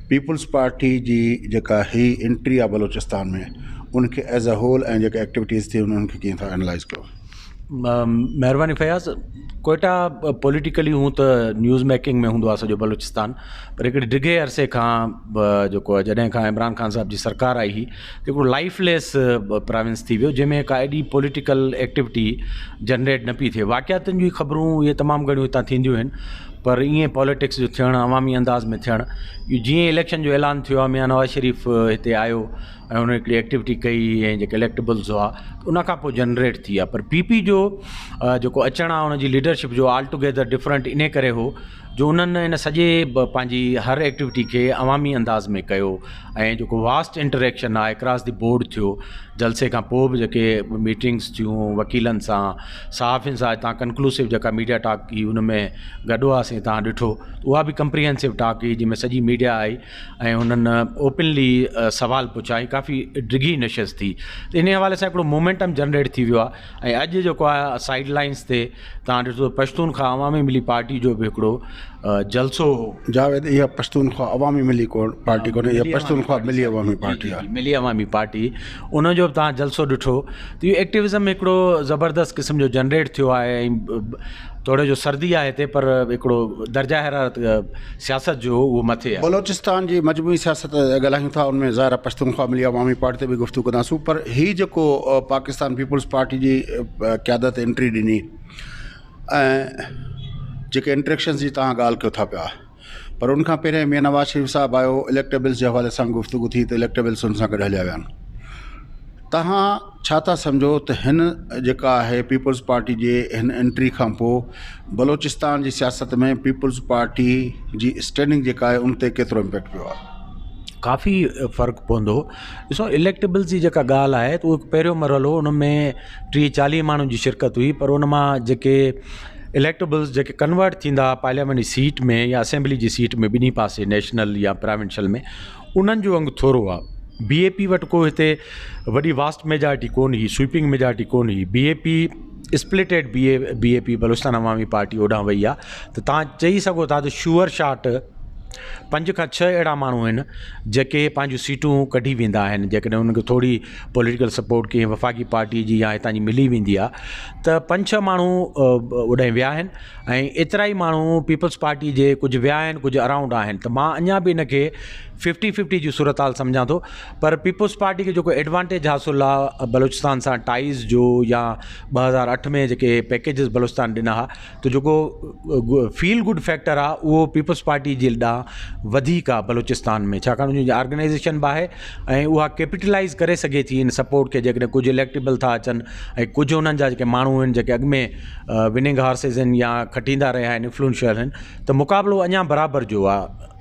Peoples party जी जेका ही entry आहे बलोचिस्तान में उनखे एज़ अ होल ऐं जेके एक्टिविटीज़ थी उन्हनि खे कीअं था एनालाइज़ कयो? महिरबानी फयाज़। कोयटा पॉलिटिकली हूँ त न्यूज़ मेकिंग में हूंदो आहे सॼो बलूचिस्तान, पर हिकिड़े डिघे अरसे खां जेको आहे जॾहिं खां इमरान ख़ान साहिब जी सरकार आई हुई हिकिड़ो लाइफलेस प्रोविंस थी वियो, जंहिंमें का एॾी पॉलिटिकल एक्टिविटी जनरेट न पई थिए। वाक़ियातुनि जी ख़बरूं इहे तमामु घणियूं हितां थींदियूं आहिनि, पर ईअं पॉलिटिक्स जो थियणु, अवामी अंदाज़ में थियणु, जीअं इलेक्शन जो ऐलान थियो आहे, मियां नवाज़ शरीफ़ हिते आयो ऐं हुन हिकिड़ी एक्टिविटी कई ऐं जेके इलेक्टेबल्स हुआ उन खां पोइ जनरेट थी आहे। पर पीपी जो जेको अचणु आहे उनजी लीडरशिप जो ऑल टुगेदर डिफरेंट इन करे हो जो उन्हनि इन सॼे पंहिंजी हर एक्टिविटी खे अवामी अंदाज़ में कयो ऐं जेको वास्ट इंटरेक्शन आहे अक्रॉस द बोर्ड थियो। जलसे खां पोइ बि जेके मीटिंग्स थियूं वकीलनि सां, सहाफ़ियुनि सां, हितां कंक्लूसिव जेका मीडिया टॉक की उन में गॾु हुआसीं, तव्हां ॾिठो उहा बि कंप्रीहेंसिव टॉक हुई जंहिंमें सॼी मीडिया आई ऐं हुननि ओपनली सवाल पुछाई, काफ़ी डिघी नशिस्त थी। त इन हवाले सां हिकिड़ो मोमेंटम जनरेट थी वियो आहे। ऐं अॼु जेको आहे साइड लाइन्स ते तव्हां ॾिठो पश्तूनख्वा अवामी मिली पार्टी जो बि हिकिड़ो जलसो हो। जावेद, इहा पश्तूनख्वा अवामी मिली पार्टी कोन्हे, इहा पश्तूनख्वा मिली अवामी पार्टी आहे। मिली अवामी पार्टी, उनजो बि तव्हां जलसो ॾिठो त इहो एक्टिविज़म हिकिड़ो ज़बरदस्त क़िस्म जो जनरेट थियो आहे। ऐं थोरो जो सर्दी आहे हिते, पर हिकिड़ो दर्जा हरारत सियासत जो उहो मथे आहे। बलोचिस्तान जी मजमूई सियासत ॻाल्हायूं था, उनमें ज़ाहिर पश्तूनख्वा मिली अवामी पार्टी ते बि गुफ़्तगू कंदासूं, पर हीअ जेको पाकिस्तान पीपल्स पार्टी जी क़यादत एंट्री ॾिनी ऐं जेके इंट्रेक्शन्स जी तव्हां ॻाल्हि कयो था पिया, पर उनखां पहिरियों मियां नवाज़ शरीफ़ साहिबु आयो, इलेक्टेबल्स जे हवाले सां गुफ़्तगू थी त इलेक्टेबल्स उन सां गॾु हलिया विया आहिनि। तव्हां छा था सम्झो त हिन जेका आहे पीपल्स पार्टी जे हिन एंट्री खां पोइ बलोचिस्तान जी सियासत में पीपल्स पार्टी जी स्टैंडिंग जेका आहे उन ते केतिरो इम्पैक्ट पियो आहे? काफ़ी फ़र्क़ु पवंदो। ॾिसो, इलेक्टेबल्स जी जेका ॻाल्हि आहे त उहो पहिरियों मरहलो हुन में 30-40 माण्हुनि जी शिरकत हुई, पर उन मां जेके इलेक्टेबल्स जेके कन्वर्ट थींदा पार्लियामेंट सीट में या असेंबली जी सीट में ॿिन्ही पासे नेशनल या प्रोविंशियल में, उन्हनि जो अंग थोरो आहे। BAP वटि को हिते वॾी वास्ट मेजॉरिटी कोन हुई, स्वीपिंग मेजॉरिटी कोन हुई। BAP स्प्लिटेड BAP बलूचिस्तान अवामी पार्टी ओॾां वई आहे। त तव्हां चई सघो था त श्योर शॉट 5 खां 6 अहिड़ा माण्हू आहिनि जेके पंहिंजूं सीटूं कढी वेंदा आहिनि, जेकॾहिं उनखे थोरी पॉलिटिकल सपोर्ट कंहिं वफ़ाक़ी पार्टी जी या हितां जी मिली वेंदी आहे त 5-6 माण्हू ओॾां विया आहिनि ऐं एतिरा ई माण्हू पीपल्स पार्टी जे कुझु विया आहिनि, कुझु अराउंड आहिनि। त मां अञा बि इनखे 50-50 जी सूरत हाल सम्झां थो। पर पीपल्स पार्टी खे जेको एडवांटेज हासिलु आहे बलूचिस्तान सां टाइज़ जो या 2008 में जेके पैकेजिस बलूचिस्तान ॾिना हुआ, त जेको फील गुड फैक्टर आहे उहो पीपल्स पार्टी जे ॾांहुं वधीक आहे बलूचिस्तान में, छाकाणि उनजी ऑर्गेनाइज़ेशन बि आहे ऐं उहा कैपिटलाइज़ करे सघे थी इन सपोर्ट खे। जेकॾहिं कुझु इलेक्टेबल था अचनि ऐं कुझु उन्हनि जा जेके माण्हू आहिनि जेके अॻु में विनिंग हार्सिस आहिनि या खटींदा रहिया आहिनि, इन्फ्लुएंशियल आहिनि, त मुक़ाबिलो अञा बराबरि जो आहे।